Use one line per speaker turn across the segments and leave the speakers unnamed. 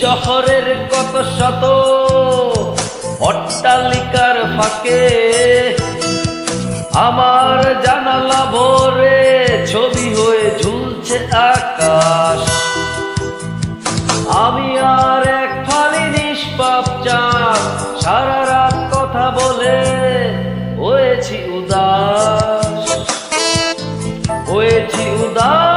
শহরের কত শত অট্টালিকার ফাঁকে আমার জানালা ভরে ছবি হয়ে ঝুলছে আকাশ। আমি আর এক ফালি নিষ্পাপ চাঁদ, সারা রাত কথা বলে হয়েছি উদাস, হয়েছি উদাস।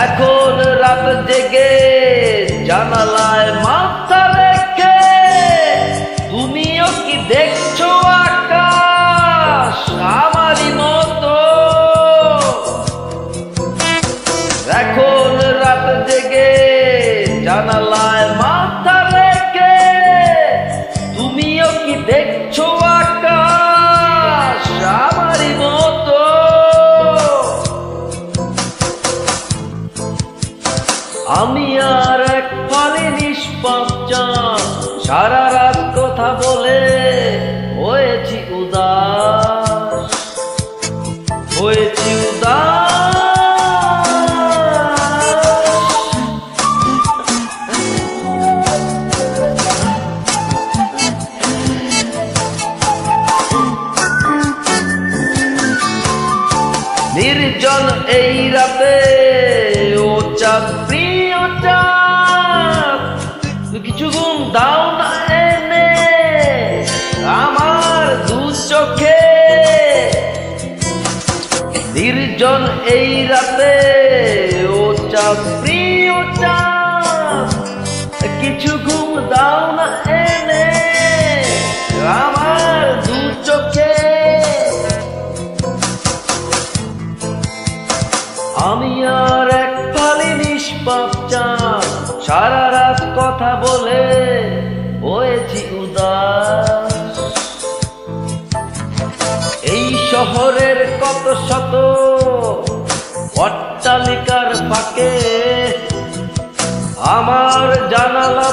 এখন রাত জেগে জানালায় মাথা রেখে তুমিও কি দেখছো আকাশ আমারই মতো? এখন রাত জেগে জানালায় মাথা রেখে তুমিও কি দেখছো আকাশ আমারই মতো? আমি আর এক ফালি নিষ্পাপ চাঁদ, সারা রাত কথা বলে হয়েছি উদাস, হয়েছি উদাস। নির্জন এই রাতে ও চাঁদ, প্রিয় চাঁদ, কিছু ঘুম দাও না এনে আমার দু চোখে। নির্জন এই রাতে ও চাঁদ, প্রিয় চাঁদ, কিছু ঘুম দাও না এনে আমার দু চোখে। আমি আর এক ফালি নিষ্পাপ চাঁদ, সারা রাত কথা বলে হয়েছি উদাস। এই শহরের কত শত অট্টালিকার ফাঁকে আমার জানালা